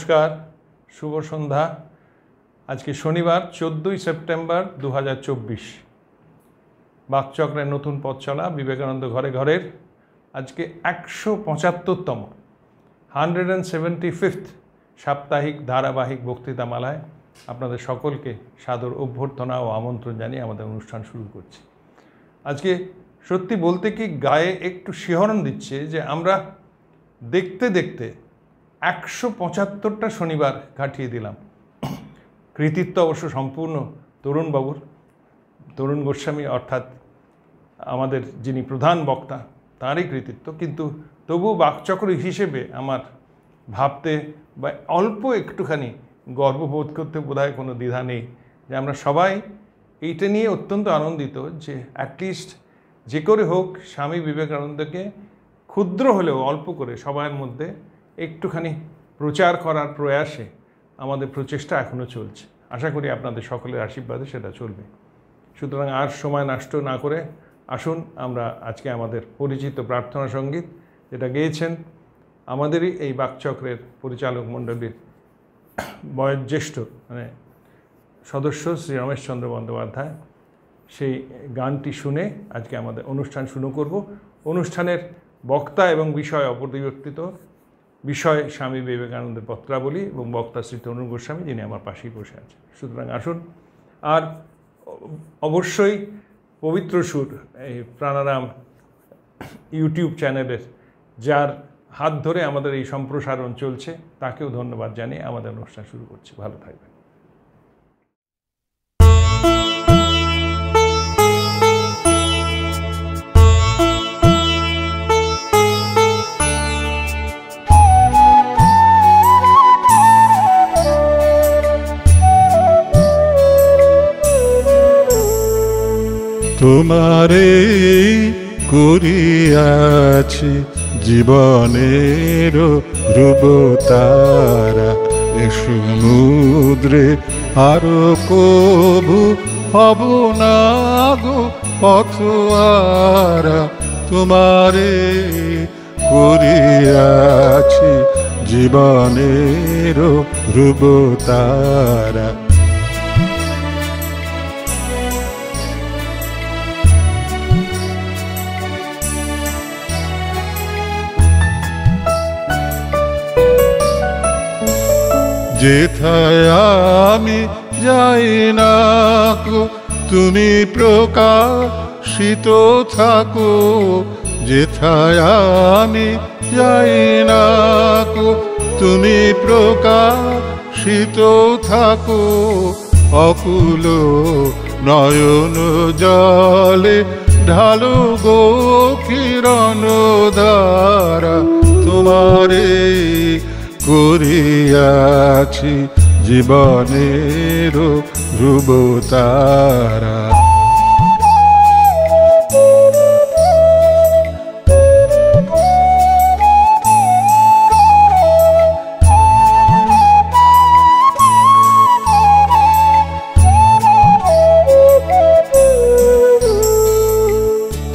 নমস্কার, শুভ সন্ধ্যা। আজকে শনিবার 14ই সেপ্টেম্বর 2024। বাকচক্রের নতুন পথ চলা বিবেকানন্দ ঘরে ঘরের আজকে 175তম 175th সাপ্তাহিক ধারাবাহিক বক্তৃতামালায় আপনাদের সকলকে সাদর অভ্যর্থনা ও আমন্ত্রণ জানিয়ে আমাদের অনুষ্ঠান শুরু করছি। আজকে সত্যি বলতে কি গায়ে একটু শিহরণ দিচ্ছে যে আমরা দেখতে দেখতে 175টা শনিবার কাটিয়ে দিলাম। কৃতিত্ব অবশ্য সম্পূর্ণ তরুণ গোস্বামী অর্থাৎ আমাদের যিনি প্রধান বক্তা তাঁরই কৃতিত্ব, কিন্তু তবু বাকচক্র হিসেবে আমার ভাবতে বা অল্প একটুখানি গর্ববোধ করতে বোধহয় কোনো দ্বিধা নেই যে আমরা সবাই এইটা নিয়ে অত্যন্ত আনন্দিত যে অ্যাটলিস্ট যে করে হোক স্বামী বিবেকানন্দকে ক্ষুদ্র হলেও অল্প করে সবার মধ্যে একটুখানি প্রচার করার প্রয়াসে আমাদের প্রচেষ্টা এখনও চলছে। আশা করি আপনাদের সকলের আশীর্বাদে সেটা চলবে। সুতরাং আর সময় নষ্ট না করে আসুন আমরা আজকে আমাদের পরিচিত প্রার্থনা সঙ্গীত, যেটা গেয়েছেন আমাদেরই এই বাকচক্রের পরিচালক মণ্ডলীর বয়োজ্যেষ্ঠ সদস্য শ্রী রমেশচন্দ্র বন্দ্যোপাধ্যায়, সেই গানটি শুনে আজকে আমাদের অনুষ্ঠান শুরু করব। অনুষ্ঠানের বক্তা এবং বিষয় অপরিবর্তিত, বিষয় স্বামী বিবেকানন্দের পত্রাবলী এবং বক্তা শ্রী তরুণ গোস্বামী, যিনি আমার পাশেই বসে আছেন। সুতরাং আসুন। আর অবশ্যই পবিত্র সুর এই প্রাণারাম ইউটিউব চ্যানেলের যার হাত ধরে আমাদের এই সম্প্রসারণ চলছে তাকেও ধন্যবাদ জানিয়ে আমাদের অনুষ্ঠান শুরু করছি। ভালো থাকবেন। তোমারে করিয়াছি জীবনের ধ্রুবতারা, এ সমুদ্রে আরো কবু হব না গো পথহারা। তোমারে করিয়াছি জীবনের ধ্রুবতারা। যেথায় আমি যাই না গো তুমি প্রকাশিত থাকো, যেথায় আমি যাই না গো তুমি প্রকাশিত থাকো। অকুল নয়ন জলে ঢালো গো কিরণ ধারা। তোমারে করিয়াছি জীবনের ধ্রুবতারা।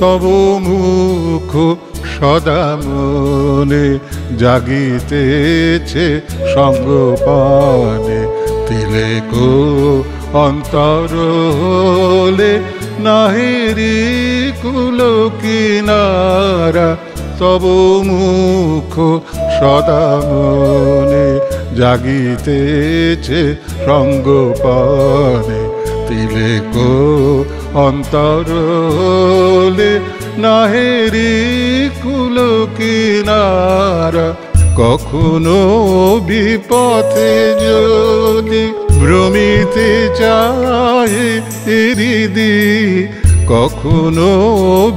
তব মুখ সদা মনে জাগিতেছে সঙ্গপানে, তিলেকো অন্তর হলে নাহিরি কুল কিনারা। তব মুখ সদা মনে জাগিতেছে সঙ্গপানে, তিলেকো অন্তর হলে নাহেরি কুল কিনারা। কখনো বিপথে যদি ভ্রমিতে চায় হৃদি, কখনো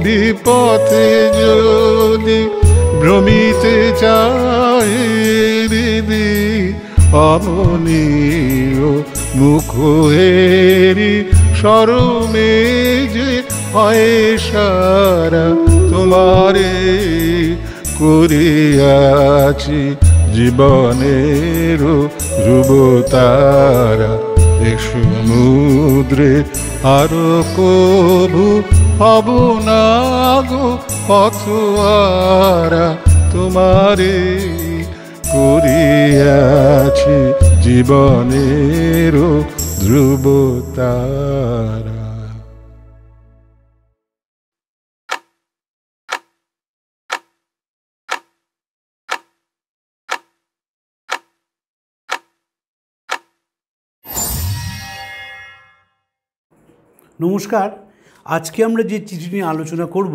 বিপথে যদি ভ্রমিতে চায় হৃদি, অমনীয় মুখ হেরি শরমে যে হয় সারা। তোমারে করিয়াছি জীবনের ধ্রুবতারা, এ সমুদ্রে আরো কবু হব না গো পথহারা। তোমারে করিয়াছি আছি জীবনেরও ধ্রুব তারা। নমস্কার। আজকে আমরা যে চিঠি নিয়ে আলোচনা করব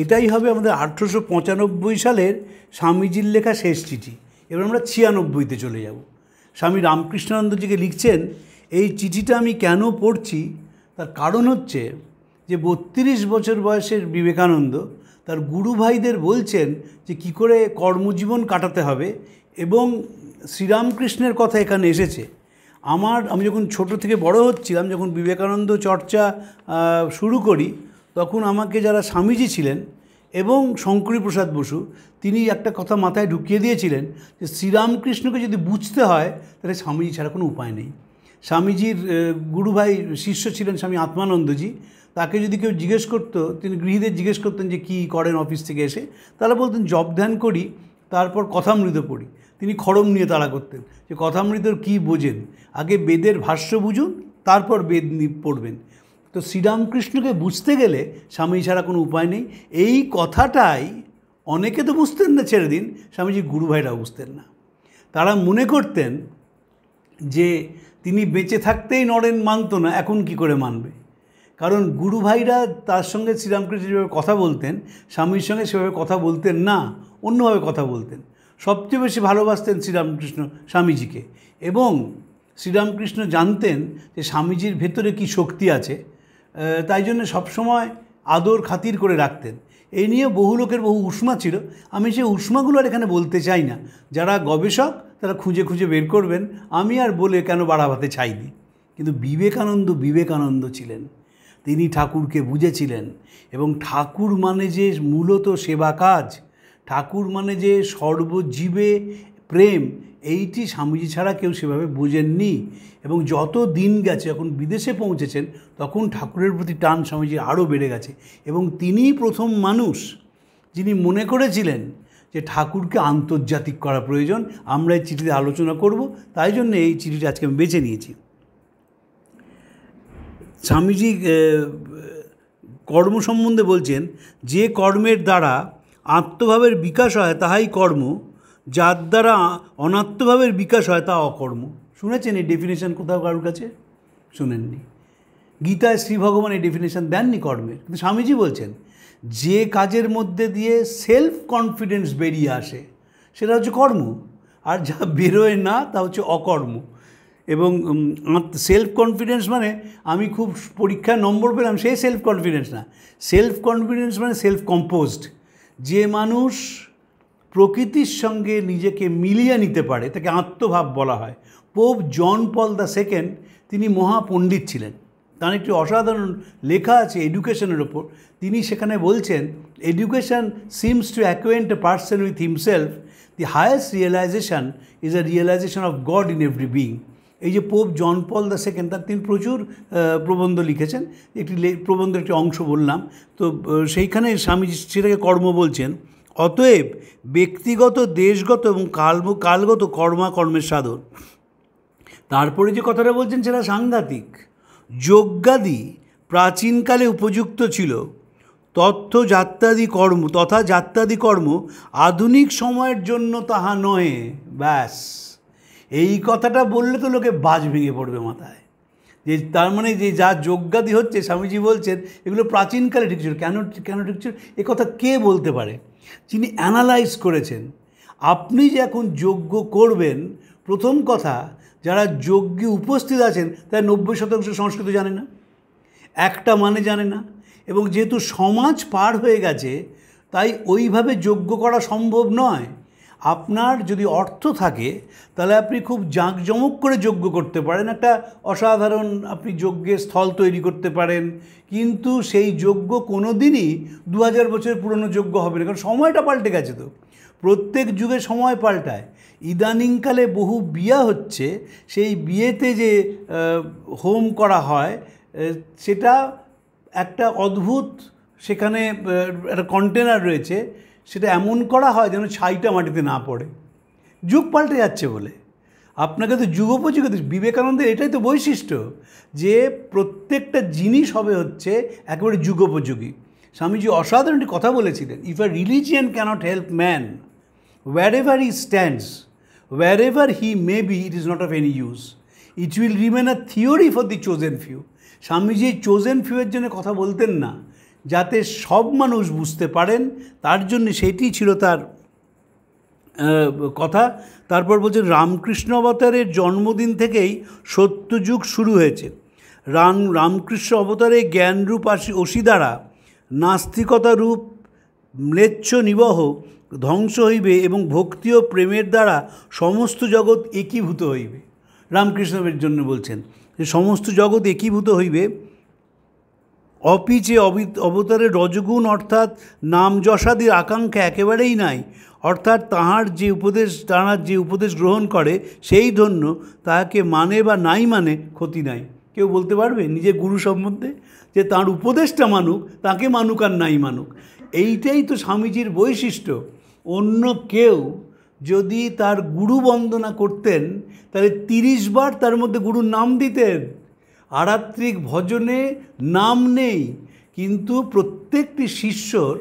এটাই হবে আমাদের 1895 সালের স্বামীজির লেখা শেষ চিঠি। এবার আমরা 96তে চলে যাব। স্বামী রামকৃষ্ণানন্দজিকে লিখছেন, এই চিঠিটা আমি কেন পড়ছি তার কারণ হচ্ছে যে 32 বছর বয়সের বিবেকানন্দ তার গুরু ভাইদের বলছেন যে কী করে কর্মজীবন কাটাতে হবে, এবং শ্রীরামকৃষ্ণের কথা এখানে এসেছে। আমি যখন ছোট থেকে বড় হচ্ছিলাম, যখন বিবেকানন্দ চর্চা শুরু করি, তখন আমাকে যারা স্বামীজি ছিলেন এবং শঙ্করী প্রসাদ বসু, তিনি একটা কথা মাথায় ঢুকিয়ে দিয়েছিলেন যে শ্রীরামকৃষ্ণকে যদি বুঝতে হয় তাহলে স্বামীজি ছাড়া কোনো উপায় নেই। স্বামীজির গুরুভাই শিষ্য ছিলেন স্বামী আত্মানন্দজি। তাকে যদি কেউ জিজ্ঞেস করতো, তিনি গৃহীদের জিজ্ঞেস করতেন যে কী করেন অফিস থেকে এসে, তাহলে বলতেন জপ ধ্যান করি, তারপর কথামৃত পড়ি। তিনি খড়ম নিয়ে তাড়া করতেন যে কথামৃতর কী বোঝেন, আগে বেদের ভাষ্য বুঝুন, তারপর বেদ পড়বেন। তো শ্রীরামকৃষ্ণকে বুঝতে গেলে স্বামী ছাড়া কোনো উপায় নেই। এই কথাটাই অনেকে তো বুঝতেন না, ছেড়ে দিন, স্বামীজি গুরুভাইরাও বুঝতেন না। তারা মনে করতেন যে তিনি বেঁচে থাকতেই নরেন মানত না, এখন কি করে মানবে। কারণ গুরুভাইরা তার সঙ্গে শ্রীরামকৃষ্ণ যেভাবে কথা বলতেন, স্বামীর সঙ্গে সেভাবে কথা বলতেন না, অন্যভাবে কথা বলতেন। সবচেয়ে বেশি ভালোবাসতেন শ্রীরামকৃষ্ণ স্বামীজিকে, এবং শ্রীরামকৃষ্ণ জানতেন যে স্বামীজির ভেতরে কী শক্তি আছে, তাই জন্য সবসময় আদর খাতির করে রাখতেন। এই নিয়ে বহু লোকের বহু উষ্মা ছিল। আমি সেই উষ্মাগুলো আর এখানে বলতে চাই না। যারা গবেষক তারা খুঁজে খুঁজে বের করবেন, আমি আর বলে কেন বাড়াবাতে চাই দিই। কিন্তু বিবেকানন্দ ছিলেন, তিনি ঠাকুরকে বুঝেছিলেন, এবং ঠাকুর মানে যে মূলত সেবা কাজ, ঠাকুর মানে যে সর্বজীবে প্রেম, এইটি স্বামীজি ছাড়া কেউ সেভাবে বোঝেননি। এবং যত দিন গেছে, যখন বিদেশে পৌঁছেছেন, তখন ঠাকুরের প্রতি টান স্বামীজির আরও বেড়ে গেছে। এবং তিনিই প্রথম মানুষ যিনি মনে করেছিলেন যে ঠাকুরকে আন্তর্জাতিক করা প্রয়োজন। আমরা এই চিঠিতে আলোচনা করব, তাই জন্য এই চিঠিটা আজকে আমি বেছে নিয়েছি। স্বামীজি কর্ম সম্বন্ধে বলছেন, যে কর্মের দ্বারা আত্মভাবের বিকাশ হয় তাহাই কর্ম, যার দ্বারা অনাত্মভাবের বিকাশ হয় তা অকর্ম। শুনেছেন এই ডেফিনেশন কোথাও কারোর কাছে? শুনেননি। গীতায় শ্রী ভগবান এই ডেফিনেশন দেননি কর্মের, কিন্তু স্বামীজি বলছেন যে কাজের মধ্যে দিয়ে সেলফ কনফিডেন্স বেরিয়ে আসে সেটা হচ্ছে কর্ম, আর যা বেরোয় না তা হচ্ছে অকর্ম। এবং সেলফ কনফিডেন্স মানে আমি খুব পরীক্ষায় নম্বর পেলাম, সেই সেলফ কনফিডেন্স না। সেলফ কনফিডেন্স মানে সেলফ কম্পোজড। যে মানুষ প্রকৃতির সঙ্গে নিজেকে মিলিয়ে নিতে পারে তাকে আত্মভাব বলা হয়। Pope John Paul the second, তিনি মহাপণ্ডিত ছিলেন। তার একটি অসাধারণ লেখা আছে এডুকেশনের ওপর। তিনি সেখানে বলছেন, education seems to acquaint a person with himself, the highest realization is a realization of God in every being. এই যে Pope John Paul the second, তার তিনি প্রচুর প্রবন্ধ লিখেছেন। একটি প্রবন্ধের একটি অংশ বললাম, তো সেইখানে স্বামীজি সেটাকে কর্ম বলছেন। অতএব ব্যক্তিগত, দেশগত এবং কালগত কর্মের সাধন। তারপরে যে কথাটা বলছেন সেটা সাংঘাতিক। যজ্ঞাদি প্রাচীনকালে উপযুক্ত ছিল, তথা যাত্রাদি কর্ম আধুনিক সময়ের জন্য তাহা নহে। ব্যাস, এই কথাটা বললে তো লোকে বাজ ভেঙে পড়বে মাথায়। যে তার মানে যে যা যজ্ঞাদি হচ্ছে, স্বামীজি বলছেন এগুলো প্রাচীনকালে ঠিক ছিল। কেন ঠিক ছিল এ কথা কে বলতে পারে? যিনি অ্যানালাইজ করেছেন। আপনি যে এখন যজ্ঞ করবেন, প্রথম কথা, যারা যজ্ঞে উপস্থিত আছেন তারা 90% সংস্কৃত জানে না, একটা মানে জানে না। এবং যেহেতু সমাজ পার হয়ে গেছে, তাই ওইভাবে যজ্ঞ করা সম্ভব নয়। আপনার যদি অর্থ থাকে তাহলে আপনি খুব জাঁকজমক করে যজ্ঞ করতে পারেন, একটা অসাধারণ আপনি যজ্ঞের স্থল তৈরি করতে পারেন, কিন্তু সেই যজ্ঞ কোনো দিনই 2000 বছর পুরনো যজ্ঞ হবে না, কারণ সময়টা পাল্টে গেছে। তো প্রত্যেক যুগে সময় পাল্টায়। ইদানিংকালে বহু বিয়ে হচ্ছে, সেই বিয়েতে যে হোম করা হয় সেটা একটা অদ্ভুত, সেখানে একটা কন্টেনার রয়েছে, সেটা এমন করা হয় যেন ছাইটা মাটিতে না পড়ে। যুগ পাল্টে যাচ্ছে বলে। আপনাকে তো যুগোপযোগী, বিবেকানন্দের এটাই তো বৈশিষ্ট্য যে প্রত্যেকটা জিনিস হবে হচ্ছে একেবারে যুগোপযোগী। স্বামীজি অসাধারণ একটি কথা বলেছিলেন, if a religion can't help man wherever he stands, wherever he may be, it is not of any use. It will remain a theory for the chosen few. Swamiji chosen few এর জন্য কথা বলতেন না, যাতে সব মানুষ বুঝতে পারেন, তার জন্য সেটি ছিল তার কথা। তারপর বলছেন রামকৃষ্ণ অবতারের জন্মদিন থেকেই সত্যযুগ শুরু হয়েছে। রামকৃষ্ণ অবতারে জ্ঞানরূপ অসি দ্বারা নাস্তিকতা রূপ ম্লেচ্ছ নিবহ ধ্বংস হইবে এবং ভক্তি ও প্রেমের দ্বারা সমস্ত জগৎ একীভূত হইবে। রামকৃষ্ণের জন্য বলছেন যে সমস্ত জগৎ একীভূত হইবে। অপিচে অবতারের রজগুণ অর্থাৎ নাম যশাদির আকাঙ্ক্ষা একেবারেই নাই, অর্থাৎ তাঁর যে উপদেশ গ্রহণ করে সেই ধন্য, তাহাকে মানে বা নাই মানে ক্ষতি নাই। কেউ বলতে পারবে নিজের গুরু সম্বন্ধে যে তাঁর উপদেশটা মানুক, তাকে মানুক আর নাই মানুক? এইটাই তো স্বামীজির বৈশিষ্ট্য। অন্য কেউ যদি তার গুরু বন্দনা করতেন তাহলে 30 বার তার মধ্যে গুরুর নাম দিতেন। আরাত্রিক ভজনে নাম নেই, কিন্তু প্রত্যেকটি শিষ্যর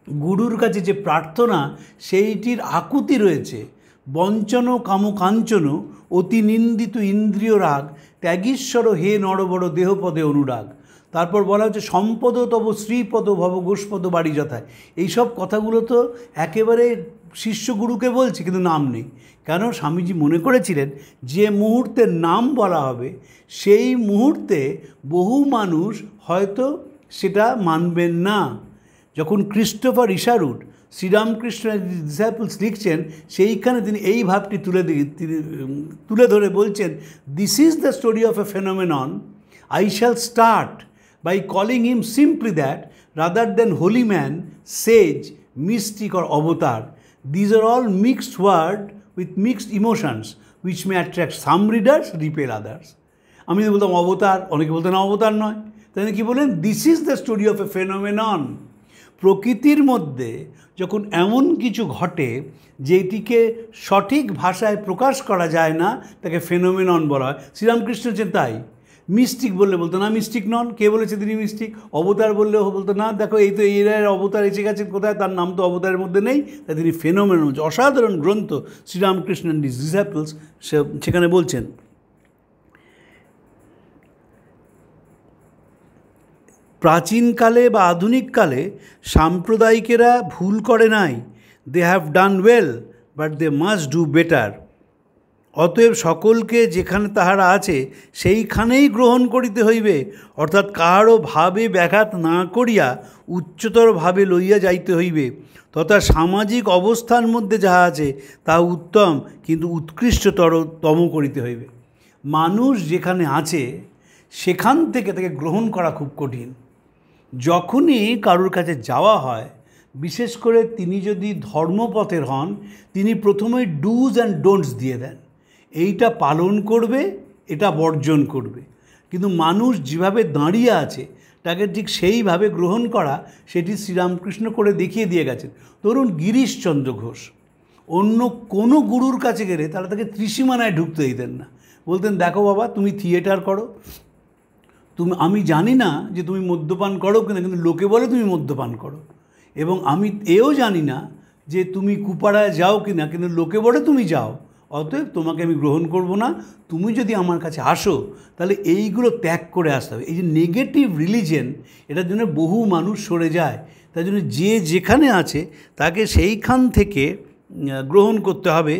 গুরুর কাছে যে প্রার্থনা সেইটির আকুতি রয়েছে। বঞ্চন কামকাঞ্চন অতি নিন্দিত ইন্দ্রিয় রাগ, ত্যাগীশ্বর হে নরবড় দেহপদে অনুরাগ। তারপর বলা হচ্ছে সম্পদ তব শ্রীপদ ভব গোষ্পদ বাড়ি যথায়। এইসব কথাগুলো তো একেবারে শিষ্যগুরুকে বলছে, কিন্তু নাম নেই। কেন? স্বামীজি মনে করেছিলেন যে মুহূর্তে নাম বলা হবে সেই মুহূর্তে বহু মানুষ হয়তো সেটা মানবেন না। যখন ক্রিস্টোফার ইশারুড শ্রীরামকৃষ্ণের ডিসাইপলস লিখছেন, সেইখানে তিনি এই ভাবটি তুলে ধরে বলছেন, this is the story of A phenomenon, I shall start by calling him simply that rather than holy man, sage, mystic or avatar. These are all mixed words with mixed emotions which may attract some readers, repel others. আমি যদি বলতাম অবতার, অনেকে বলতেন অবতার নয়, তাহলে কি বলেন? This is the story of A phenomenon. প্রকৃতির মধ্যে যখন এমন কিছু ঘটে যেটিকে সঠিক ভাষায় প্রকাশ করা যায় না, তাকে ফেনোমেনন বলা হয়। শ্রীরামকৃষ্ণ হচ্ছেন তাই। মিস্টিক বললে বলতো না মিস্টিক নন, কে বলেছে তিনি মিস্টিক? অবতার বললেও বলতো না, দেখো এই তো এর অবতার এসে গেছে কোথায়, তার নাম তো অবতারের মধ্যে নেই, তাই তিনি ফেনোমেনন। অসাধারণ গ্রন্থ শ্রীরামকৃষ্ণ অ্যান্ড হিজ ডিসাইপলস, সেখানে বলছেন প্রাচীনকালে বা আধুনিককালে সাম্প্রদায়িকেরা ভুল করে নাই, they have done well but they must do better. অতএব সকলকে যেখানে তাহারা আছে সেইখানেই গ্রহণ করিতে হইবে, অর্থাৎ কাহারও ভাবে ব্যাঘাত না করিয়া উচ্চতর ভাবে লইয়া যাইতে হইবে। তথা সামাজিক অবস্থার মধ্যে যাহা আছে তাহা উত্তম, কিন্তু উৎকৃষ্টতম করিতে হইবে। মানুষ যেখানে আছে সেখান থেকে তাকে গ্রহণ করা খুব কঠিন। যখনই কারোর কাছে যাওয়া হয়, বিশেষ করে তিনি যদি ধর্মপথের হন, তিনি প্রথমেই ডুজ অ্যান্ড ডোন্টস দিয়ে দেন, এইটা পালন করবে, এটা বর্জন করবে। কিন্তু মানুষ যেভাবে দাঁড়িয়ে আছে তাকে ঠিক সেইভাবে গ্রহণ করা, সেটি শ্রীরামকৃষ্ণ করে দেখিয়ে দিয়ে গেছেন। ধরুন গিরিশচন্দ্র ঘোষ অন্য কোনো গুরুর কাছে গেলে তারা তাকে ত্রিসীমানায় ঢুকতে দিতেন না, বলতেন দেখো বাবা তুমি থিয়েটার করো, আমি জানি না যে তুমি মদ্যপান করো কিনা, কিন্তু লোকে বলে তুমি মদ্যপান করো, এবং আমি এও জানি না যে তুমি কুপাড়ায় যাও কিনা, কিন্তু লোকে বলে তুমি যাও, অতএব তোমাকে আমি গ্রহণ করব না। তুমি যদি আমার কাছে আসো তাহলে এইগুলো ত্যাগ করে আসতে হবে। এই যে নেগেটিভ রিলিজিয়ন, এটার জন্য বহু মানুষ সরে যায়। তাই জন্য যে যেখানে আছে তাকে সেইখান থেকে গ্রহণ করতে হবে।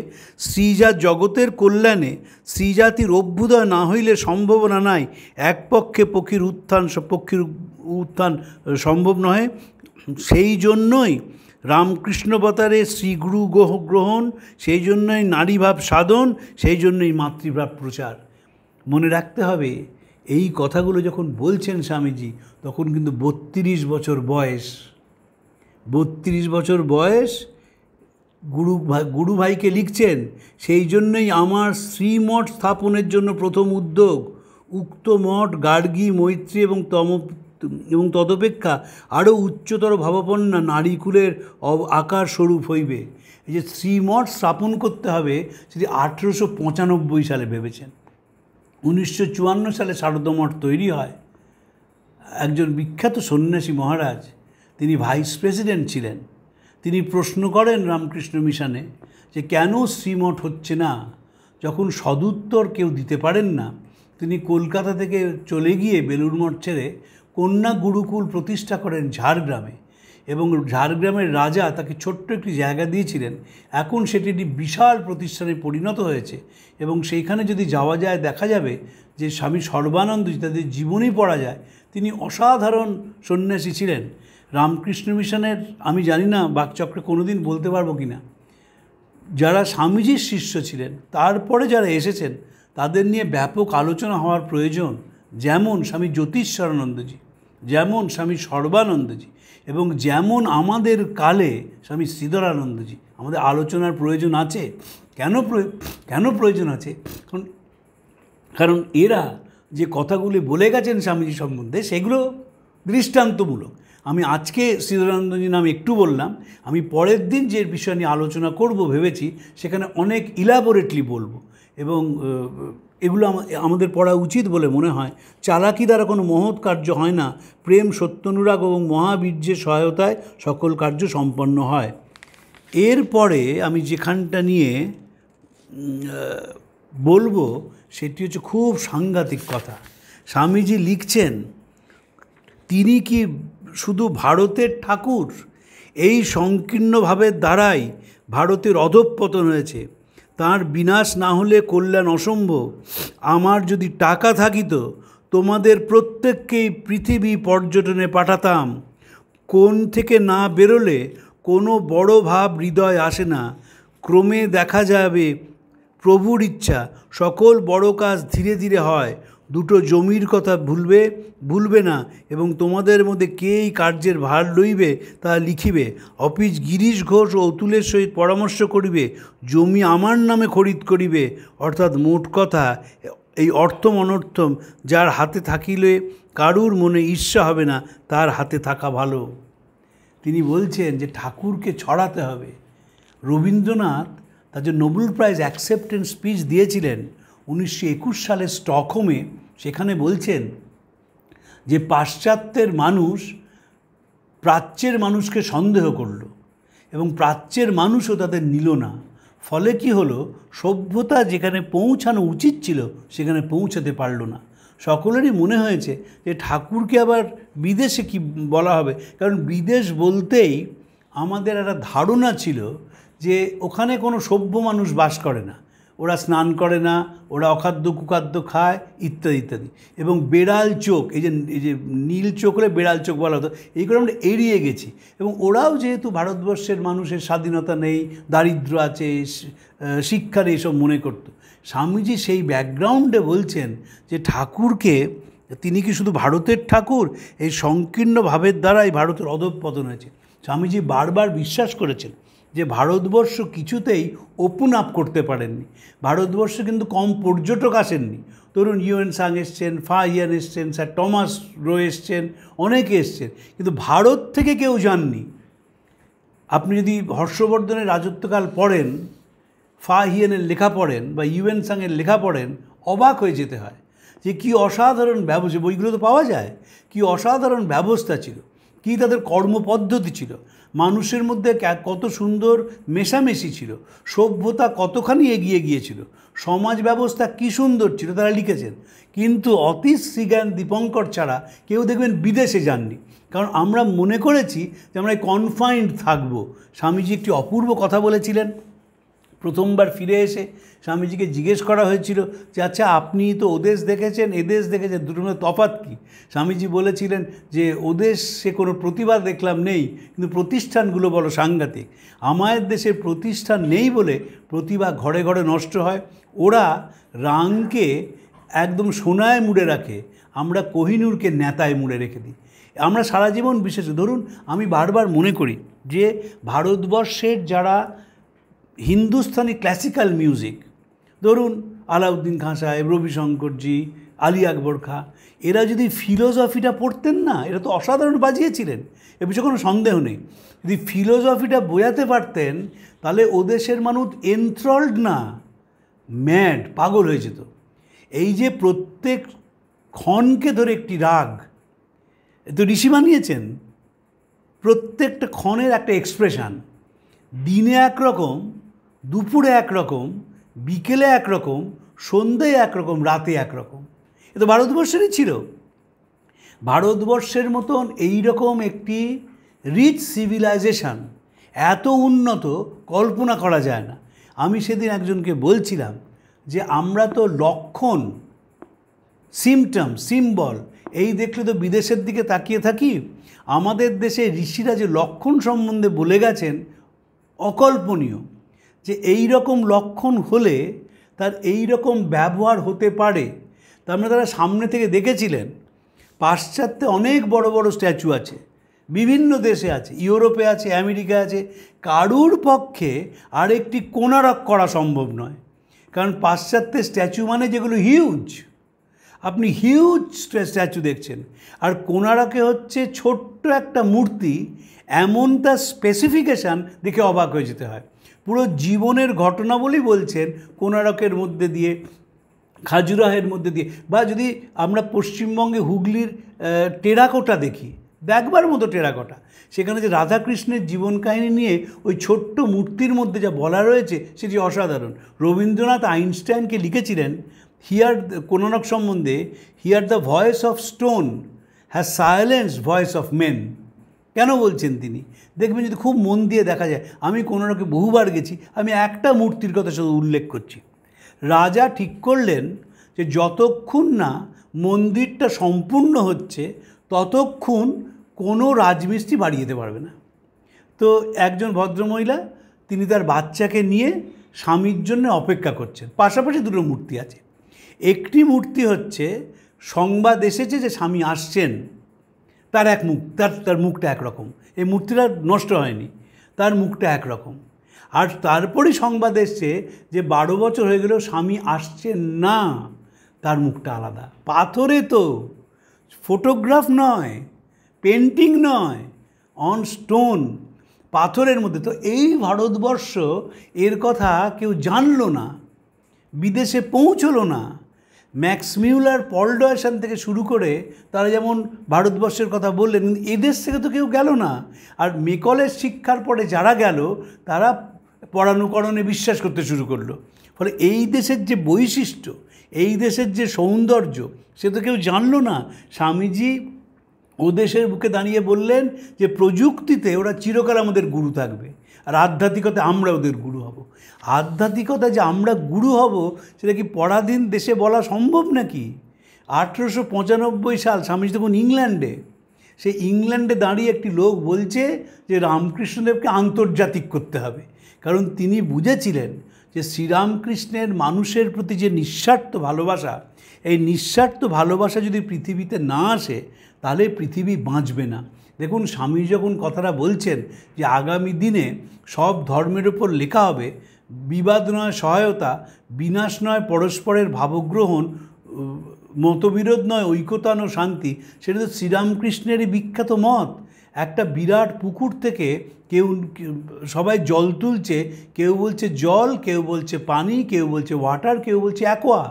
শ্রীজাত জগতের কল্যাণে শ্রীজাতির অভ্যুদয় না হইলে সম্ভাবনা নাই। এক পক্ষে পক্ষীর উত্থান সম্ভব নয়। সেই জন্যই রামকৃষ্ণবতারে শ্রীগুরু গ্রহণ, সেই জন্যই নারীভাব সাধন, সেই জন্যই মাতৃভাব প্রচার। মনে রাখতে হবে এই কথাগুলো যখন বলছেন স্বামীজি, তখন কিন্তু 32 বছর বয়স। 32 বছর বয়স গুরু ভাইকে লিখছেন, সেই জন্যই আমার শ্রীমঠ স্থাপনের জন্য প্রথম উদ্যোগ। উক্ত মঠ গার্গী, মৈত্রী এবং এবং তদপেক্ষা আরও উচ্চতর ভাবাপন্না নারীকুলের আকার স্বরূপ হইবে। এই যে শ্রীমঠ স্থাপন করতে হবে সেটি 1895 সালে ভেবেছেন। 1954 সালে শারদমঠ তৈরি হয়। একজন বিখ্যাত সন্ন্যাসী মহারাজ, তিনি ভাইস প্রেসিডেন্ট ছিলেন, তিনি প্রশ্ন করেন রামকৃষ্ণ মিশনে যে কেন শ্রীমঠ হচ্ছে না। যখন সদুত্তর কেউ দিতে পারেন না, তিনি কলকাতা থেকে চলে গিয়ে বেলুড় মঠ ছেড়ে কন্যা গুরুকুল প্রতিষ্ঠা করেন ঝাড়গ্রামে, এবং ঝাড়গ্রামের রাজা তাকে ছোট্ট একটি জায়গা দিয়েছিলেন। এখন সেটি একটি বিশাল প্রতিষ্ঠানে পরিণত হয়েছে, এবং সেইখানে যদি যাওয়া যায় দেখা যাবে যে স্বামী সর্বানন্দজি, তাদের জীবনী পড়া যায়, তিনি অসাধারণ সন্ন্যাসী ছিলেন। রামকৃষ্ণ মিশনের আমি জানি না বাকচক্রে কোনোদিন বলতে পারবো কি না, যারা স্বামীজির শিষ্য ছিলেন তারপরে যারা এসেছেন তাদের নিয়ে ব্যাপক আলোচনা হওয়ার প্রয়োজন। যেমন স্বামী জ্যোতিষ্বরানন্দজি, যেমন স্বামী সর্বানন্দজি, এবং যেমন আমাদের কালে স্বামী শ্রীধরানন্দজি, আমাদের আলোচনার প্রয়োজন আছে। কেন প্রয়োজন আছে? কারণ এরা যে কথাগুলি বলে গেছেন স্বামীজি সম্বন্ধে সেগুলো দৃষ্টান্তমূলক। আমি আজকে শ্রীধরানন্দজি নাম একটু বললাম, আমি পরের দিন যে বিষয় নিয়ে আলোচনা করব ভেবেছি সেখানে অনেক ইলাবোরেটলি বলবো, এবং এগুলো আমাদের পড়া উচিত বলে মনে হয়। চালাকি দ্বারা কোনো মহৎ কার্য হয় না, প্রেম, সত্যানুরাগ এবং মহাবীর্যের সহায়তায় সকল কার্য সম্পন্ন হয়। এরপরে আমি যেখানটা নিয়ে বলবো সেটি হচ্ছে খুব সাংঘাতিক কথা। স্বামীজি লিখছেন, তিনি কি শুধু ভারতের ঠাকুর? এই সংকীর্ণভাবের দ্বারাই ভারতের অধঃপতন হয়েছে। তার বিনাশ না হলে কল্যাণ অসম্ভব। আমার যদি টাকা থাকিত তোমাদের প্রত্যেককেই পৃথিবী পর্যটনে পাঠাতাম। কোন থেকে না বেরোলে কোনো বড় ভাব হৃদয় আসে না। ক্রমে দেখা যাবে প্রভুর ইচ্ছা সকল বড় কাজ ধীরে ধীরে হয়। দুটো জমির কথা ভুলবে না, এবং তোমাদের মধ্যে কে এই কার্যের ভার লইবে তা লিখিবে। অফিস গিরিশ ঘোষ ও অতুলের সহিত পরামর্শ করিবে, জমি আমার নামে খরিদ করিবে। অর্থাৎ মোট কথা এই অর্থম অনর্থম যার হাতে থাকিলে কারুর মনে ঈর্ষা হবে না, তার হাতে থাকা ভালো। তিনি বলছেন যে ঠাকুরকে ছড়াতে হবে। রবীন্দ্রনাথ তার যে নোবেল প্রাইজ অ্যাকসেপ্টেন্স স্পিচ দিয়েছিলেন 1921 সালে স্টকহোমে, সেখানে বলছেন যে পাশ্চাত্যের মানুষ প্রাচ্যের মানুষকে সন্দেহ করল, এবং প্রাচ্যের মানুষও তাদের নিল না। ফলে কি হলো, সভ্যতা যেখানে পৌঁছানো উচিত ছিল সেখানে পৌঁছাতে পারল না। সকলেরই মনে হয়েছে যে ঠাকুরকে আবার বিদেশে কি বলা হবে, কারণ বিদেশ বলতেই আমাদের একটা ধারণা ছিল যে ওখানে কোনো সভ্য মানুষ বাস করে না, ওরা স্নান করে না, ওরা অখাদ্য কুখাদ্য খায় ইত্যাদি ইত্যাদি। এবং বেড়াল চোখ, এই যে নীল চোখ হলে বেড়াল চোখ বলা হতো, এইগুলো আমরা এড়িয়ে গেছি। এবং ওরাও যেহেতু ভারতবর্ষের মানুষের স্বাধীনতা নেই, দারিদ্র আছে, শিক্ষা নেই, সব মনে করতো। স্বামীজি সেই ব্যাকগ্রাউন্ডে বলছেন যে ঠাকুরকে, তিনি কি শুধু ভারতের ঠাকুর? এই সংকীর্ণ ভাবের দ্বারাই ভারতের অধঃপতন হয়েছে। স্বামীজি বারবার বিশ্বাস করেছেন যে ভারতবর্ষ কিছুতেই ওপেন আপ করতে পারেননি। ভারতবর্ষে কিন্তু কম পর্যটক আসেননি। ধরুন ইউএন সাং এসছেন, ফা হিয়ান এসছেন, স্যার টমাস রো এসছেন, অনেকে এসছেন, কিন্তু ভারত থেকে কেউ যাননি। আপনি যদি হর্ষবর্ধনের রাজত্বকাল পড়েন, ফা হিয়ানের লেখা পড়েন বা ইউএন সাংয়ের লেখা পড়েন, অবাক হয়ে যেতে হয় যে কী অসাধারণ ব্যবস্থা, বইগুলো তো পাওয়া যায়, কী অসাধারণ ব্যবস্থা ছিল, কী তাদের কর্মপদ্ধতি ছিল, মানুষের মধ্যে কত সুন্দর মেশামেশি ছিল, সভ্যতা কতখানি এগিয়ে গিয়েছিল, সমাজ ব্যবস্থা কী সুন্দর ছিল, তারা লিখেছেন। কিন্তু অতীশ, শ্রীজ্ঞান, দীপঙ্কর ছাড়া কেউ দেখবেন বিদেশে যাননি, কারণ আমরা মনে করেছি যে আমরা কনফাইন্ড থাকবো। স্বামীজি একটি অপূর্ব কথা বলেছিলেন। প্রথমবার ফিরে এসে স্বামীজিকে জিজ্ঞেস করা হয়েছিল যে আচ্ছা আপনি তো ওদেশ দেখেছেন, এদেশ দেখেছেন, দুটোর মধ্যে তফাৎ কী? স্বামীজি বলেছিলেন যে ওদেশে কোনো প্রতিভা দেখলাম নেই, কিন্তু প্রতিষ্ঠানগুলো বড় সাংঘাতিক। আমাদের দেশের প্রতিষ্ঠান নেই বলে প্রতিভা ঘরে ঘরে নষ্ট হয়। ওরা রাংকে একদম সোনায় মুড়ে রাখে, আমরা কোহিনূরকে নেতায় মুড়ে রেখে দিই। আমরা সারা জীবন বিশেষ, ধরুন আমি বারবার মনে করি যে ভারতবর্ষের যারা হিন্দুস্তানি ক্লাসিক্যাল মিউজিক, ধরুন আলাউদ্দিন খাঁ সাহেব, রবিশঙ্করজি, আলী আকবর খাঁ, এরা যদি ফিলোসফিটা পড়তেন না, এরা তো অসাধারণ বাজিয়েছিলেন, এ বিষয়ে কোনো সন্দেহ নেই। যদি ফিলোসফিটা বোঝাতে পারতেন তাহলে ও দেশের মানুষ এনথ্রল্ড না, ম্যাড, পাগল হয়ে যেত। এই যে প্রত্যেক ক্ষণকে ধরে একটি রাগ, তো ঋষি বানিয়েছেন, প্রত্যেকটা ক্ষণের একটা এক্সপ্রেশান, দিনে একরকম, দুপুরে একরকম, বিকেলে একরকম, সন্ধ্যায় একরকম, রাতে একরকম। এ তো ভারতবর্ষেরই ছিল। ভারতবর্ষের মতন এই রকম একটি রিচ সিভিলাইজেশন, এত উন্নত, কল্পনা করা যায় না। আমি সেদিন একজনকে বলছিলাম যে আমরা তো লক্ষণ, সিমটম, সিম্বল এই দেখলে তো বিদেশের দিকে তাকিয়ে থাকি। আমাদের দেশে ঋষিরা যে লক্ষণ সম্বন্ধে বলে গেছেন, অকল্পনীয়, যে এই রকম লক্ষণ হলে তার এই রকম ব্যবহার হতে পারে। তার মানে তারা সামনে থেকে দেখেছিলেন। পাশ্চাত্যে অনেক বড় বড় স্ট্যাচু আছে, বিভিন্ন দেশে আছে, ইউরোপে আছে, আমেরিকা আছে। কারুর পক্ষে আরেকটি কোণারক করা সম্ভব নয়, কারণ পাশ্চাত্যের স্ট্যাচু মানে যেগুলো হিউজ, আপনি হিউজ স্ট্যাচু দেখছেন। আর কোণারকে হচ্ছে ছোট্ট একটা মূর্তি, এমন তার স্পেসিফিকেশান দেখে অবাক হয়ে যেতে হয়। পুরো জীবনের ঘটনাবলী বলছেন কোণারকের মধ্যে দিয়ে, খাজুরাহের মধ্যে দিয়ে। বা যদি আমরা পশ্চিমবঙ্গে হুগলির টেরাকোটা দেখি, দেখবার মতো টেরাকোটা, সেখানে যে রাধাকৃষ্ণের জীবন কাহিনী নিয়ে ওই ছোট্ট মূর্তির মধ্যে যা বলা রয়েছে সেটি অসাধারণ। রবীন্দ্রনাথ আইনস্টাইনকে লিখেছিলেন হিয়ার, কোণারক সম্বন্ধে, here the voice of stone has silenced voice of men. কেন বলছেন তিনি? দেখবেন যদি খুব মন দিয়ে দেখা যায়, আমি কোণারকে বহুবার গেছি, আমি একটা মূর্তির কথা শুধু উল্লেখ করছি। রাজা ঠিক করলেন যে যতক্ষণ না মন্দিরটা সম্পূর্ণ হচ্ছে ততক্ষণ কোনো রাজমিস্ত্রি বাড়ি যেতে পারবে না। তো একজন ভদ্রমহিলা, তিনি তার বাচ্চাকে নিয়ে স্বামীর জন্য অপেক্ষা করছেন। পাশাপাশি দুটো মূর্তি আছে। একটি মূর্তি হচ্ছে সংবাদ এসেছে যে স্বামী আসছেন, তার এক মুখ, তার মুখটা একরকম, এই মূর্তিটা নষ্ট হয়নি, তার মুখটা একরকম। আর তারপরেই সংবাদ এসছে যে 12 বছর হয়ে গেলেও স্বামী আসছেন না, তার মুখটা আলাদা। পাথরে তো, ফটোগ্রাফ নয়, পেন্টিং নয়, অন স্টোন, পাথরের মধ্যে। তো এই ভারতবর্ষ, এর কথা কেউ জানলো না, বিদেশে পৌঁছলো না। ম্যাক্স মিউলার, পল ডয়সন থেকে শুরু করে তারা যেমন ভারতবর্ষের কথা বললেন, কিন্তু এদেশ থেকে তো কেউ গেল না। আর মেকলের শিক্ষার পরে যারা গেল তারা পরানুকরণে বিশ্বাস করতে শুরু করলো। ফলে এই দেশের যে বৈশিষ্ট্য, এই দেশের যে সৌন্দর্য, সে তো কেউ জানলো না। স্বামীজি ও দেশের বুকে দাঁড়িয়ে বললেন যে প্রযুক্তিতে ওরা চিরকাল আমাদের গুরু থাকবে, আর আধ্যাত্মিকতা আমরা ওদের গুরু হব। আধ্যাত্মিকতা যে আমরা গুরু হব, সেটা কি পরাধীন দেশে বলা সম্ভব নাকি? 1895 সাল স্বামীজি তখন ইংল্যান্ডে, সেই ইংল্যান্ডে দাঁড়িয়ে একটি লোক বলছে যে রামকৃষ্ণদেবকে আন্তর্জাতিক করতে হবে, কারণ তিনি বুঝেছিলেন যে শ্রীরামকৃষ্ণের মানুষের প্রতি যে নিঃস্বার্থ ভালোবাসা, এই নিঃস্বার্থ ভালোবাসা যদি পৃথিবীতে না আসে তাহলে পৃথিবী বাঁচবে না। দেখুন, স্বামী যখন কথাটা বলছেন যে আগামী দিনে সব ধর্মের ওপর লেখা হবে, বিবাদ নয় সহায়তা, বিনাশ নয় পরস্পরের ভাবগ্রহণ, মতবিরোধ নয় ঐকতান ও শান্তি, সেটা তো শ্রীরামকৃষ্ণেরই বিখ্যাত মত। একটা বিরাট পুকুর থেকে কেউ, সবাই জল তুলছে, কেউ বলছে জল, কেউ বলছে পানি, কেউ বলছে ওয়াটার, কেউ বলছে অ্যাকোয়া।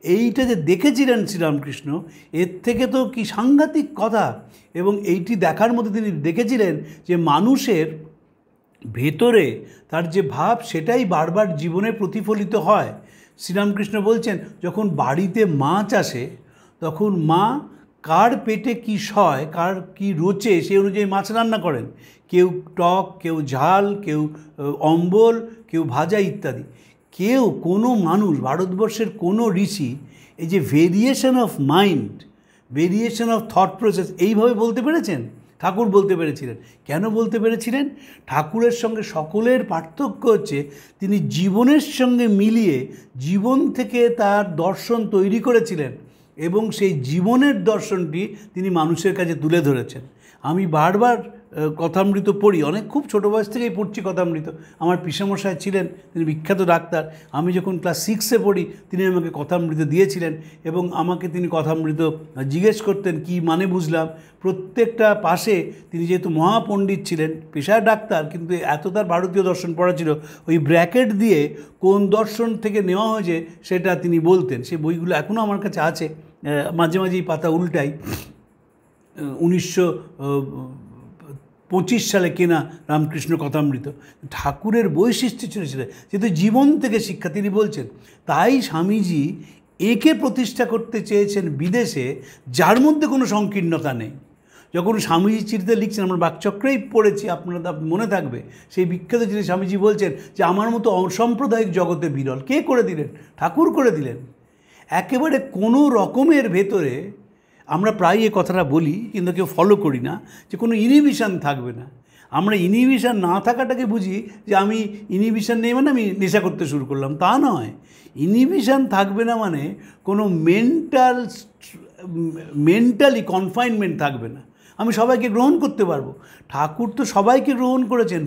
এইটা যে দেখেছিলেন শ্রীরামকৃষ্ণ, এর থেকে তো কি সাংঘাতিক কথা। এবং এইটি দেখার মধ্যে তিনি দেখেছিলেন যে মানুষের ভেতরে তার যে ভাব, সেটাই বারবার জীবনে প্রতিফলিত হয়। শ্রীরামকৃষ্ণ বলছেন, যখন বাড়িতে মাছ আসে তখন মা কার পেটে কি সয়, কার কি রোচে, সেই অনুযায়ী মাছ রান্না করেন। কেউ টক, কেউ ঝাল, কেউ অম্বল, কেউ ভাজা ইত্যাদি। কেউ, কোনো মানুষ, ভারতবর্ষের কোনো ঋষি এই যে variation of mind, variation of thought process এইভাবে বলতে পেরেছেন? ঠাকুর বলতে পেরেছিলেন। কেন বলতে পেরেছিলেন? ঠাকুরের সঙ্গে সকলের পার্থক্য হচ্ছে তিনি জীবনের সঙ্গে মিলিয়ে জীবন থেকে তার দর্শন তৈরি করেছিলেন এবং সেই জীবনের দর্শনটি তিনি মানুষের কাছে তুলে ধরেছেন। আমি বারবার কথামৃত পড়ি, অনেক খুব ছোটো বয়স থেকেই পড়ছি কথামৃত। আমার পিসেমশাই ছিলেন, তিনি বিখ্যাত ডাক্তার। আমি যখন ক্লাস 6-এ পড়ি তিনি আমাকে কথামৃত দিয়েছিলেন এবং আমাকে তিনি কথামৃত জিজ্ঞেস করতেন কি মানে বুঝলাম। প্রত্যেকটা পাশে তিনি যেহেতু মহাপণ্ডিত ছিলেন, পেশায় ডাক্তার, কিন্তু এত তার ভারতীয় দর্শন পড়া ছিল, ওই ব্র্যাকেট দিয়ে কোন দর্শন থেকে নেওয়া হয়েছে সেটা তিনি বলতেন। সেই বইগুলো এখনও আমার কাছে আছে, মাঝে মাঝেই পাতা উল্টাই। 1925 সালে কেনা রামকৃষ্ণ কথামৃত। ঠাকুরের বৈশিষ্ট্য ছিল সেটা, যেহেতু জীবন থেকে শিক্ষা তিনি বলছেন। তাই স্বামীজি একে প্রতিষ্ঠা করতে চেয়েছেন বিদেশে, যার মধ্যে কোনো সংকীর্ণতা নেই। যখন স্বামীজি চিঠিতে লিখছেন, আমরা বাকচক্রেই পড়েছি, আপনারা মনে থাকবে, সেই বিখ্যাত চিঠি স্বামীজি বলছেন যে আমার মতো অসাম্প্রদায়িক জগতে বিরল। কে করে দিলেন? ঠাকুর করে দিলেন। একেবারে কোনো রকমের ভেতরে, আমরা প্রায় এ কথাটা বলি কিন্তু কেউ ফলো করি না, যে কোনো ইনহিবিশন থাকবে না। আমরা ইনহিবিশন না থাকাটাকে বুঝি যে আমি ইনহিবিশন নেই মানে আমি নেশা করতে শুরু করলাম, তা নয়। ইনহিবিশন থাকবে না মানে কোনো মেন্টালি কনফাইনমেন্ট থাকবে না। আমি সবাইকে গ্রহণ করতে পারবো। ঠাকুর তো সবাইকে গ্রহণ করেছেন।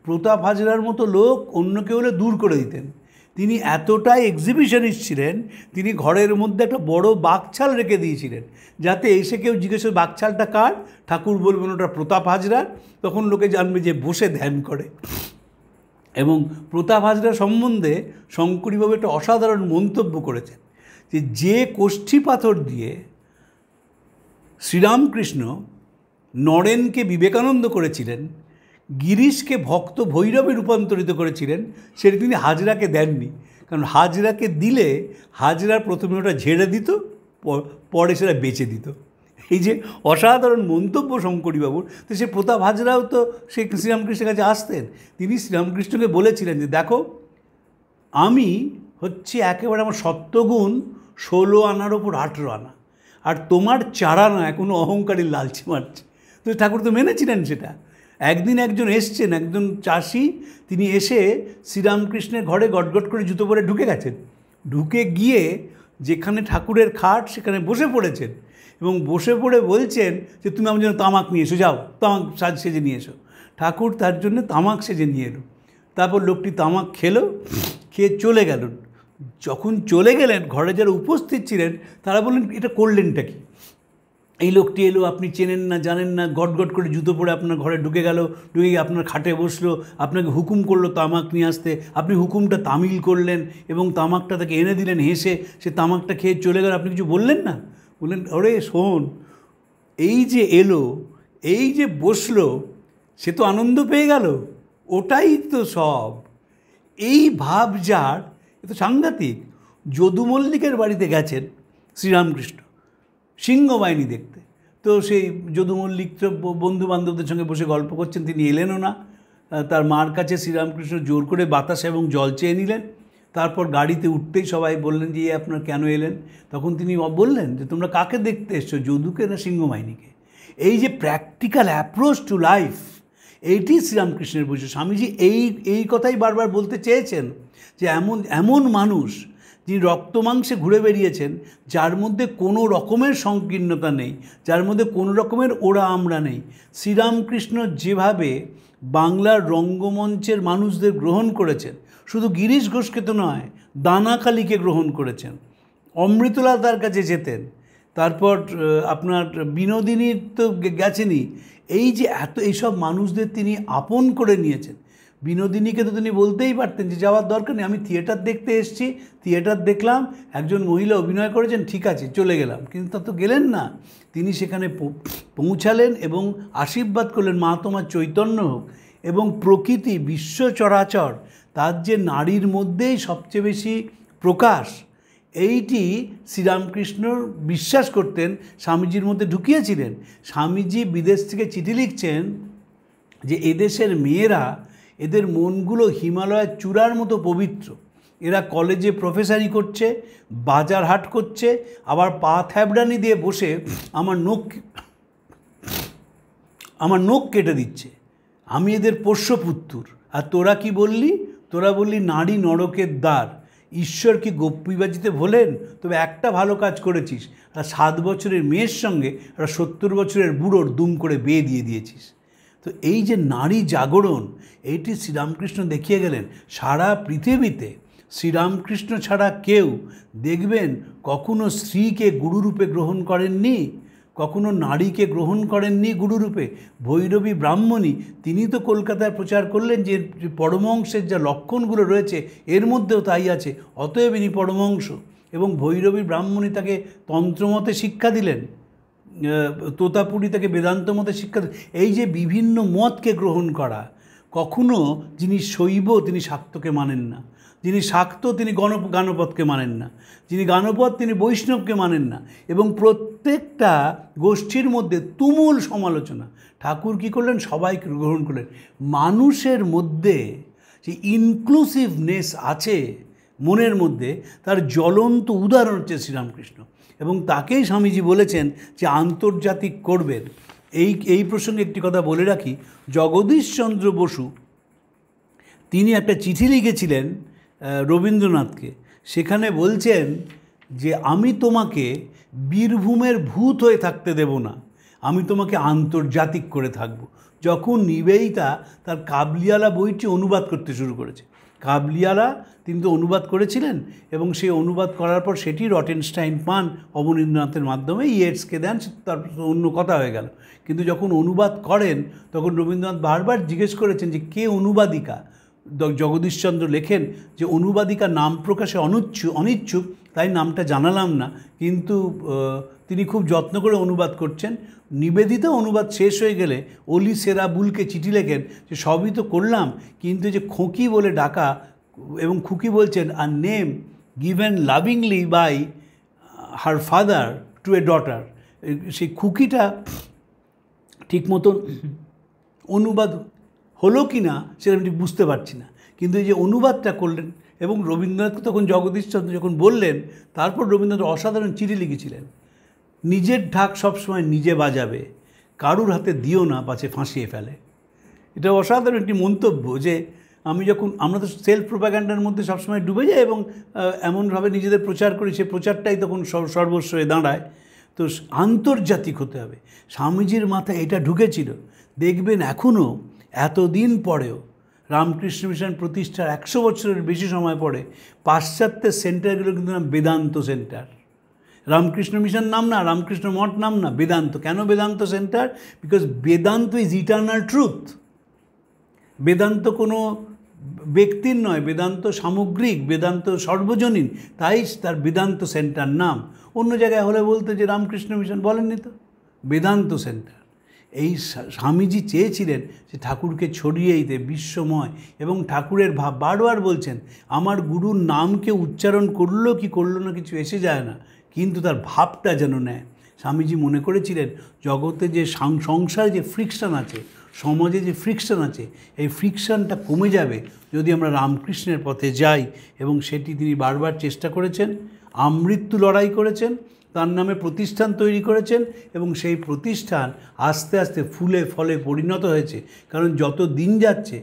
প্রতাপ হাজরার মতো লোক অন্য কেউ হলে দূর করে দিতেন। তিনি এতটাই এক্সিবিশনিস্ট ছিলেন, তিনি ঘরের মধ্যে একটা বড় বাকছাল রেখে দিয়েছিলেন, যাতে এসে কেউ জিজ্ঞেস করে বাকছালটা কার, ঠাকুর বলবেন ওটা প্রতাপ হাজরার। তখন লোকে জানবে যে বসে ধ্যান করে। এবং প্রতাপ হাজরা সম্বন্ধে শঙ্করীবাবু একটা অসাধারণ মন্তব্য করেছেন, যে কোষ্ঠী পাথর দিয়ে শ্রীরামকৃষ্ণ নরেনকে বিবেকানন্দ করেছিলেন, গিরিশকে ভক্ত ভৈরবে রূপান্তরিত করেছিলেন, সেটা তিনি হাজরাকে দেননি। কারণ হাজরাকে দিলে হাজরা প্রথমে ওটা ঝেড়ে দিত, পরে সেটা বেচে দিত। এই যে অসাধারণ মন্তব্য শঙ্করীবাবুর। তো সে প্রতাপ হাজরাও তো সে শ্রীরামকৃষ্ণের কাছে আসতেন। তিনি শ্রীরামকৃষ্ণকে বলেছিলেন যে দেখো, আমি হচ্ছে একেবারে আমার সত্যগুণ 16 আনার ওপর 18 আনা, আর তোমার 4 আনা এখনও অহংকারী লালচি মারছে। তো ঠাকুর তো মেনেছিলেন সেটা। একদিন একজন এসছেন, একজন চাষি, তিনি এসে শ্রীরামকৃষ্ণের ঘরে গটগট করে জুতো পরে ঢুকে গেছেন। ঢুকে গিয়ে যেখানে ঠাকুরের খাট সেখানে বসে পড়েছেন এবং বসে পড়ে বলছেন যে তুমি আমার জন্য তামাক নিয়ে এসো, যাও তামাক সেজে নিয়ে এসো। ঠাকুর তার জন্য তামাক সেজে নিয়ে এলো। তারপর লোকটি তামাক খেলো, খেয়ে চলে গেলেন। যখন চলে গেলেন, ঘরে যারা উপস্থিত ছিলেন তারা বললেন এটা করলেনটা কি? এই লোকটি এলো, আপনি চেনেন না, জানেন না, গটগট করে জুতো পরে আপনার ঘরে ঢুকে গেল, ঢুকে গিয়ে আপনার খাটে বসলো, আপনাকে হুকুম করলো তামাক নিয়ে আসতে, আপনি হুকুমটা তামিল করলেন এবং তামাকটা তাকে এনে দিলেন হেসে, সে তামাকটা খেয়ে চলে গেল, আপনি কিছু বললেন না? বললেন ওরে শোন, এই যে এলো, এই যে বসলো, সে তো আনন্দ পেয়ে গেল, ওটাই তো সব। এই ভাব যার, এ তো সাংঘাতিক। যদু মল্লিকের বাড়িতে গেছেন শ্রীরামকৃষ্ণ সিংহবাহিনী দেখতে। তো সেই যদু মল্লিক তো বন্ধু বান্ধবদের সঙ্গে বসে গল্প করছেন, তিনি এলেনও না। তার মার কাছে শ্রীরামকৃষ্ণ জোর করে বাতাস এবং জল চেয়ে নিলেন। তারপর গাড়িতে উঠতেই সবাই বললেন যে আপনার কেন এলেন? তখন তিনি বললেন যে তোমরা কাকে দেখতে এসছো, যদুকে না সিংহবাহিনীকে? এই যে প্র্যাকটিক্যাল অ্যাপ্রোচ টু লাইফ, এইটি শ্রীরামকৃষ্ণের বৈশিষ্ট্য। স্বামীজি এই কথাই বারবার বলতে চেয়েছেন যে এমন মানুষ যিনি রক্তমাংসে ঘুরে বেরিয়েছেন, যার মধ্যে কোনো রকমের সংকীর্ণতা নেই, যার মধ্যে কোনো রকমের ওরা আমরা নেই। শ্রীরামকৃষ্ণ যেভাবে বাংলার রঙ্গমঞ্চের মানুষদের গ্রহণ করেছেন, শুধু গিরিশ ঘোষকে তো নয়, দানাকালীকে গ্রহণ করেছেন, অমৃতলা তার কাছে যেতেন, তারপর আপনার বিনোদিনী তো গেছেনই। এই যে এইসব মানুষদের তিনি আপন করে নিয়েছেন। বিনোদিনীকে তো তিনি বলতেই পারতেন যে যাওয়ার দরকার নেই, আমি থিয়েটার দেখতে এসেছি, থিয়েটার দেখলাম, একজন মহিলা অভিনয় করেছেন, ঠিক আছে চলে গেলাম। কিন্তু তা তো গেলেন না, তিনি সেখানে পৌঁছালেন এবং আশীর্বাদ করলেন, মা তোমার চৈতন্য হোক। এবং প্রকৃতি, বিশ্ব চরাচর, তার যে নারীর মধ্যেই সবচেয়ে বেশি প্রকাশ, এইটি শ্রীরামকৃষ্ণ বিশ্বাস করতেন, স্বামীজির মধ্যে ঢুকিয়েছিলেন। স্বামীজি বিদেশ থেকে চিঠি লিখছেন যে এদেশের মেয়েরা, এদের মনগুলো হিমালয়ের চূড়ার মতো পবিত্র, এরা কলেজে প্রফেসরি করছে, বাজার হাট করছে, আবার পা থ্যাবড়ানি দিয়ে বসে আমার নখ কেটে দিচ্ছে। আমি এদের পোষ্যপুত্র। আর তোরা কি বললি? তোরা বললি নারী নরকের দ্বার, ঈশ্বরকে গোপীবাজিতে ভোলেন? তবে একটা ভালো কাজ করেছিস, আর 7 বছরের মেয়ের সঙ্গে একটা 70 বছরের বুড়োর দুম করে বিয়ে দিয়ে দিয়েছিস। তো এই যে নারী জাগরণ, এইটি শ্রীরামকৃষ্ণ দেখিয়ে গেলেন। সারা পৃথিবীতে শ্রীরামকৃষ্ণ ছাড়া কেউ দেখবেন কখনো স্ত্রীকে গুরুরূপে গ্রহণ করেননি, কখনো নারীকে গ্রহণ করেননি গুরুরূপে। ভৈরবী ব্রাহ্মণী তিনি তো কলকাতায় প্রচার করলেন যে পরমহংসের যা লক্ষণগুলো রয়েছে এর মধ্যেও তাই আছে, অতএব ইনি পরমহংস। এবং ভৈরবী ব্রাহ্মণী তাকে তন্ত্রমতে শিক্ষা দিলেন, তোতাপুরী তাকে বেদান্ত মতে শিক্ষা দিলেন। এই যে বিভিন্ন মতকে গ্রহণ করা, কখনো যিনি শৈব তিনি শাক্তকে মানেন না, যিনি শাক্ত তিনি গানপথকে মানেন না, যিনি গানপথ তিনি বৈষ্ণবকে মানেন না। এবং প্রত্যেকটা গোষ্ঠীর মধ্যে তুমুল সমালোচনা। ঠাকুর কী করলেন? সবাইকে গ্রহণ করলেন। মানুষের মধ্যে যে ইনক্লুসিভনেস আছে মনের মধ্যে, তার জ্বলন্ত উদাহরণ হচ্ছে শ্রীরামকৃষ্ণ। এবং তাকেই স্বামীজি বলেছেন যে আন্তর্জাতিক করবেন। এই প্রসঙ্গে একটি কথা বলে রাখি, জগদীশচন্দ্র বসু তিনি একটা চিঠি লিখেছিলেন রবীন্দ্রনাথকে। সেখানে বলছেন যে আমি তোমাকে বীরভূমের ভূত হয়ে থাকতে দেব না, আমি তোমাকে আন্তর্জাতিক করে থাকব। যখন নিবেদিতা তার কাবলিওয়ালা বইটি অনুবাদ করতে শুরু করেছে, কাবলিওয়ালা তিনি তো অনুবাদ করেছিলেন, এবং সেই অনুবাদ করার পর সেটি রটেনস্টাইন পান অবনীন্দ্রনাথের মাধ্যমে, ইয়েটসকে দেন, তার অন্য কথা হয়ে গেল। কিন্তু যখন অনুবাদ করেন তখন রবীন্দ্রনাথ বারবার জিজ্ঞেস করেছেন যে কে অনুবাদিকা। জগদীশচন্দ্র লেখেন যে অনুবাদিকা নাম প্রকাশে অনিচ্ছুক, তাই নামটা জানালাম না, কিন্তু তিনি খুব যত্ন করে অনুবাদ করছেন। নিবেদিতা অনুবাদ শেষ হয়ে গেলে অলি সেরাবুলকে চিঠি লেখেন যে সবই তো করলাম, কিন্তু যে খোঁকি বলে ডাকা, এবং খুকি বলছেন আর name given lovingly by her father to a daughter, সেই খুকিটা ঠিক মতন অনুবাদ হলো কি না সেটা আমি ঠিক বুঝতে পারছি না, কিন্তু এই যে অনুবাদটা করলেন। এবং রবীন্দ্রনাথকে তখন জগদীশচন্দ্র যখন বললেন, তারপর রবীন্দ্রনাথ অসাধারণ চিঠি লিখেছিলেন, নিজের ঢাক সবসময় নিজে বাজাবে, কারুর হাতে দিও না পাছে ফাঁসিয়ে ফেলে। এটা অসাধারণ একটি মন্তব্য যে আমরা তো সেলফ প্রোপাগ্যান্ডার মধ্যে সবসময় ডুবে যাই এবং এমনভাবে নিজেদের প্রচার করি, সে প্রচারটাই তখন সর্বস্ব হয়ে দাঁড়ায়। তো আন্তর্জাতিক হতে হবে। স্বামীজির মাথায় এটা ঢুকেছিল। দেখবেন এখনও এতদিন পরেও রামকৃষ্ণ মিশন প্রতিষ্ঠার 100 বছরের বেশি সময় পরে পাশ্চাত্যের সেন্টারগুলো কিন্তু নাম বেদান্ত সেন্টার। রামকৃষ্ণ মিশন নাম না, রামকৃষ্ণ মঠ নাম না, বেদান্ত। কেন Vedanta centre? Because Vedanta is eternal truth. Vedanta কোনো ব্যক্তির নয়, বেদান্ত সামগ্রিক, বেদান্ত সর্বজনীন, তাই তার বেদান্ত সেন্টার নাম। অন্য জায়গায় হলে বলতে যে রামকৃষ্ণ মিশন, বলেননি তো, বেদান্ত সেন্টার। এই স্বামীজি চেয়েছিলেন যে ঠাকুরকে ছড়িয়ে দিতে বিশ্বময়, এবং ঠাকুরের ভাব বারবার বলছেন আমার গুরুর নামকে উচ্চারণ করলো কি করলো না কিছু এসে যায় না, কিন্তু তার ভাবটা যেন নেয়। স্বামীজি মনে করেছিলেন জগতে যে সংসারে যে ফ্রিকশন আছে, সমাজে যে ফ্রিকশন আছে, এই ফ্রিকশনটা কমে যাবে যদি আমরা রামকৃষ্ণের পথে যাই। এবং সেটি তিনি বারবার চেষ্টা করেছেন, আমৃত্যু লড়াই করেছেন, তার নামে প্রতিষ্ঠান তৈরি করেছেন, এবং সেই প্রতিষ্ঠান আস্তে আস্তে ফুলে ফলে পরিণত হয়েছে। কারণ যত দিন যাচ্ছে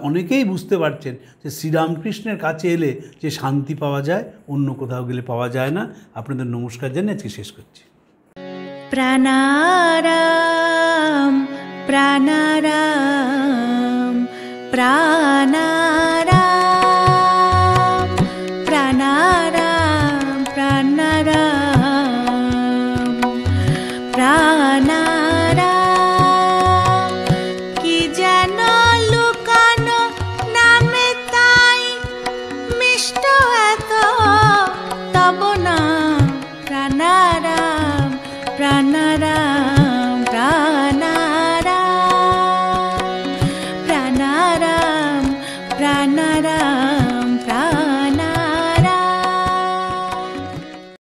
অনেকেই বুঝতে পারছেন যে শ্রীরামকৃষ্ণের কাছে এলে যে শান্তি পাওয়া যায় অন্য কোথাও গেলে পাওয়া যায় না। আপনাদের নমস্কার জানিয়ে আজকে শেষ করছি। প্রাণারাম প্রাণারাম প্রাণারাম প্রাণারাম প্রাণারাম প্রাণারাম কি যেন লুকানো নামে তাই মিষ্ট এত তব না প্রাণারাম প্রাণারাম